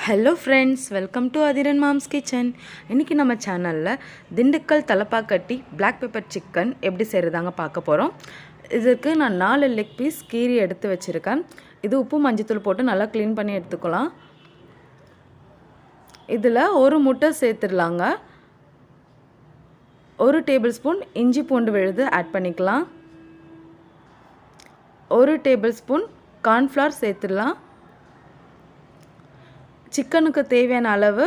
Hello friends, welcome to Adhiran moms kitchen. இன்றைக்கி நம்ம சேனலில் Dindigul Thalappakatti black pepper chicken எப்படி செய்கிறதாங்க பார்க்க போகிறோம். இதுக்கு நான் 4 லெக் பீஸ் கீரி எடுத்து வச்சுருக்கேன். இது உப்பு மஞ்சத்தூள் போட்டு நல்லா க்ளீன் பண்ணி எடுத்துக்கலாம். இதில் ஒரு முட்டை சேர்த்துடலாங்க. 1 டேபிள் ஸ்பூன் இஞ்சி பூண்டு விழுது ஆட் பண்ணிக்கலாம். 1 டேபிள் ஸ்பூன் கார்ன்ஃப்ளவர் சேர்த்துடலாம். சிக்கனுக்கு தேவையான அளவு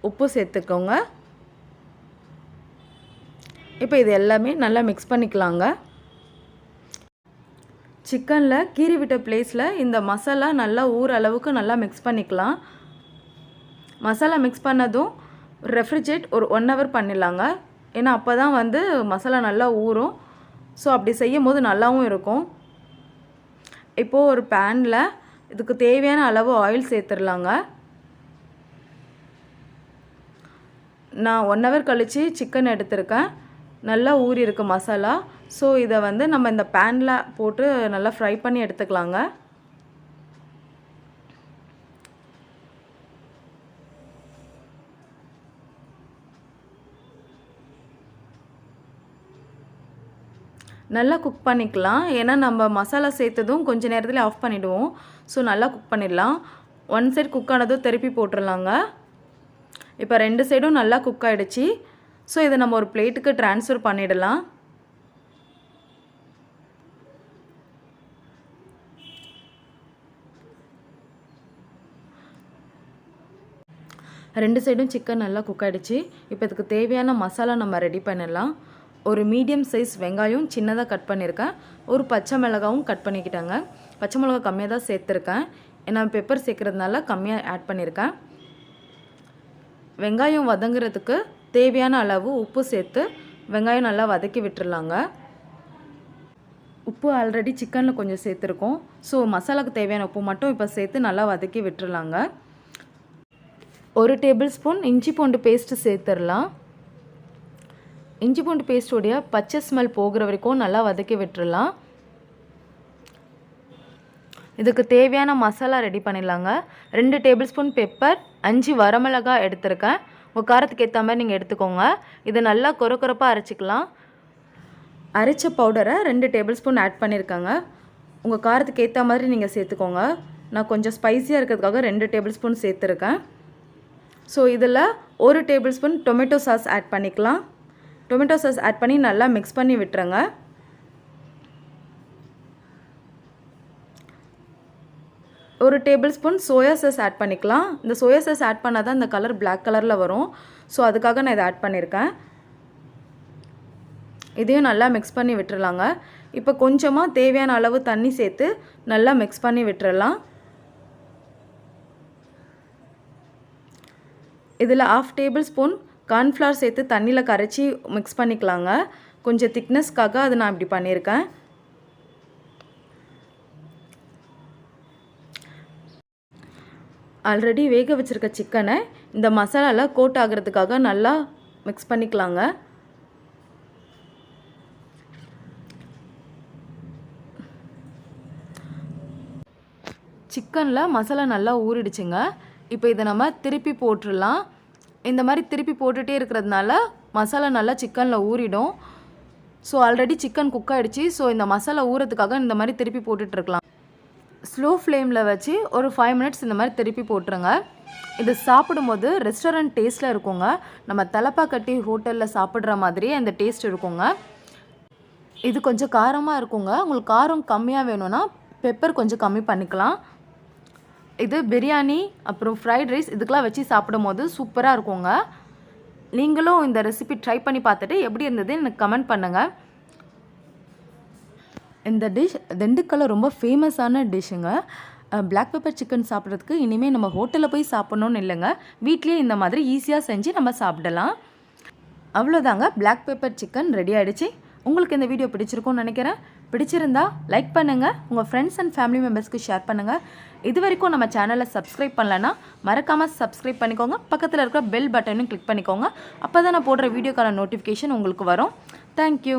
உப்பு சேர்த்துக்கோங்க. இப்போ இது எல்லாமே நல்லா மிக்ஸ் பண்ணிக்கலாங்க. சிக்கனில் கீறி விட்ட பிளேஸில் இந்த மசாலா நல்லா ஊற அளவுக்கு நல்லா மிக்ஸ் பண்ணிக்கலாம். மசாலா மிக்ஸ் பண்ணதும் ரெஃப்ரிஜரேட் ஒரு 1 hour பண்ணிடலாங்க. ஏன்னா அப்போ தான் மசாலா நல்லா ஊறும். ஸோ அப்படி செய்யும் போது நல்லாவும் இருக்கும். இப்போது ஒரு பேனில் இதுக்கு தேவையான அளவு ஆயில் சேர்த்துடலாங்க. நான் 1 hour கழித்து சிக்கன் எடுத்திருக்கேன். நல்லா ஊறி இருக்கு மசாலா. ஸோ இதை நம்ம இந்த பேனில் போட்டு நல்லா ஃப்ரை பண்ணி எடுத்துக்கலாங்க. நல்லா குக் பண்ணிக்கலாம். ஏன்னா நம்ம மசாலா சேர்த்ததும் கொஞ்சம் நேரத்தில் ஆஃப் பண்ணிவிடுவோம். ஸோ நல்லா குக் பண்ணிடலாம். 1 சைடு குக் ஆனதும் திருப்பி போட்டுடலாங்க. இப்போ 2 சைடும் நல்லா குக் ஆகிடுச்சு. ஸோ இதை நம்ம ஒரு பிளேட்டுக்கு ட்ரான்ஸ்ஃபர் பண்ணிடலாம். ரெண்டு சைடும் சிக்கன் நல்லா குக் ஆகிடுச்சு. இப்போ இதுக்கு தேவையான மசாலா நம்ம ரெடி பண்ணிடலாம். ஒரு மீடியம் சைஸ் வெங்காயம் சின்னதாக கட் பண்ணியிருக்கேன். ஒரு பச்சை மிளகாவும் கட் பண்ணிக்கிட்டாங்க. பச்சை மிளகா கம்மியாக தான் சேர்த்துருக்கேன். ஏன்னா பெப்பர் சேர்க்குறதுனால கம்மியாக ஆட் பண்ணியிருக்கேன். வெங்காயம் வதங்குறதுக்கு தேவையான அளவு உப்பு சேர்த்து வெங்காயம் நல்லா வதக்கி விட்டுறலாங்க. உப்பு ஆல்ரெடி சிக்கனில் கொஞ்சம் சேர்த்துருக்கோம். ஸோ மசாலாவுக்கு தேவையான உப்பு மட்டும் இப்போ சேர்த்து நல்லா வதக்கி விட்டுறலாங்க. 1 டேபிள் ஸ்பூன் இஞ்சி பூண்டு பேஸ்ட்டு சேர்த்துடலாம். இஞ்சி பூண்டு பேஸ்ட்டோடைய பச்சை ஸ்மெல் போகிற வரைக்கும் நல்லா வதக்கி விட்டுறலாம். இதுக்கு தேவையான மசாலா ரெடி பண்ணிடலாங்க. 2 டேபிள் ஸ்பூன் பெப்பர், 5 வரமிளகாய் எடுத்திருக்கேன். உங்கள் காரத்துக்கு ஏற்ற மாதிரி நீங்கள் எடுத்துக்கோங்க. இதை நல்லா கொரப்பாக அரைச்சிக்கலாம். அரைச்ச பவுடரை 2 டேபிள் ஸ்பூன் ஆட் பண்ணியிருக்காங்க. உங்கள் காரத்துக்கு ஏற்ற மாதிரி நீங்கள் சேர்த்துக்கோங்க. நான் கொஞ்சம் ஸ்பைஸியாக இருக்கிறதுக்காக 2 டேபிள் ஸ்பூன் சேர்த்துருக்கேன். ஸோ இதில் 1 tablespoon tomato sauce add பண்ணிக்கலாம். டொமேட்டோ சாஸ் ஆட் பண்ணி நல்லா மிக்ஸ் பண்ணி விட்டுருங்க. 1 tablespoon soya sauce add பண்ணிக்கலாம். இந்த சோயா சாஸ் ஆட் பண்ணால் தான் இந்த கலர் பிளாக் கலரில் வரும். ஸோ அதுக்காக நான் இதை ஆட் பண்ணியிருக்கேன். இதையும் நல்லா மிக்ஸ் பண்ணி விட்டுறலாங்க. இப்போ கொஞ்சமாக தேவையான அளவு தண்ணி சேர்த்து நல்லா மிக்ஸ் பண்ணி விட்டுறலாம். இதில் 1/2 டேபிள் ஸ்பூன் கார்ன்ஃப்ளவர் சேர்த்து தண்ணியில் கரைச்சி மிக்ஸ் பண்ணிக்கலாங்க. கொஞ்சம் திக்னஸ்க்காக அது நான் இப்படி பண்ணியிருக்கேன். ஆல்ரெடி வேக வச்சுருக்க சிக்கனை இந்த மசாலாவில் கோட் ஆகிறதுக்காக நல்லா மிக்ஸ் பண்ணிக்கலாங்க. சிக்கனில் மசாலா நல்லா ஊறிடுச்சுங்க. இப்போ இதை நம்ம திருப்பி போட்டுடலாம். இந்த மாதிரி திருப்பி போட்டுகிட்டே இருக்கிறதுனால மசாலா நல்லா சிக்கனில் ஊறிடும். ஸோ ஆல்ரெடி சிக்கன் குக் ஆகிடுச்சு. ஸோ இந்த மசாலா ஊறதுக்காக இந்த மாதிரி திருப்பி போட்டுட்ருக்கலாம். ஸ்லோ ஃப்ளேமில் வச்சு ஒரு 5 minutes இந்த மாதிரி திருப்பி போட்டுருங்க. இது சாப்பிடும்போது ரெஸ்டாரண்ட் டேஸ்ட்டில் இருக்குங்க. நம்ம தலப்பாக்கட்டி ஹோட்டலில் சாப்பிட்ற மாதிரி அந்த டேஸ்ட் இருக்குங்க. இது கொஞ்சம் காரமாக இருக்குங்க. உங்களுக்கு காரம் கம்மியாக வேணும்னா பெப்பர் கொஞ்சம் கம்மி பண்ணிக்கலாம். இது பிரியாணி அப்புறம் ஃப்ரைட் ரைஸ் இதுக்கெலாம் வச்சு சாப்பிடும்போது சூப்பராக இருக்குங்க. நீங்களும் இந்த ரெசிபி ட்ரை பண்ணி பார்த்துட்டு எப்படி இருந்தது எனக்கு கமெண்ட் பண்ணுங்கள். இந்த டிஷ் திண்டுக்கல்ல ரொம்ப ஃபேமஸான டிஷ்ஷுங்க. பிளாக் பெப்பர் சிக்கன் சாப்பிட்றதுக்கு இனிமேல் நம்ம ஹோட்டலில் போய் சாப்பிட்ணுன்னு இல்லைங்க. வீட்லேயே இந்த மாதிரி ஈஸியாக செஞ்சு நம்ம சாப்பிடலாம். அவ்வளோதாங்க, பிளாக் பெப்பர் சிக்கன் ரெடி ஆகிடுச்சு. உங்களுக்கு இந்த வீடியோ பிடிச்சிருக்கும்னு நினைக்கிறேன். பிடிச்சிருந்தா லைக் பண்ணுங்கள், உங்கள் ஃப்ரெண்ட்ஸ் அண்ட் ஃபேமிலி மெம்பர்ஸ்க்கு ஷேர் பண்ணுங்கள். இது வரைக்கும் நம்ம சேனலை சப்ஸ்கிரைப் பண்ணலன்னா மறக்காமல் சப்ஸ்கிரைப் பண்ணிக்கோங்க. பக்கத்தில் இருக்கிற பெல் பட்டனும் கிளிக் பண்ணிக்கோங்க. அப்போ தான் நான் போடுற வீடியோக்கான நோட்டிஃபிகேஷன் உங்களுக்கு வரும். தேங்க்யூ.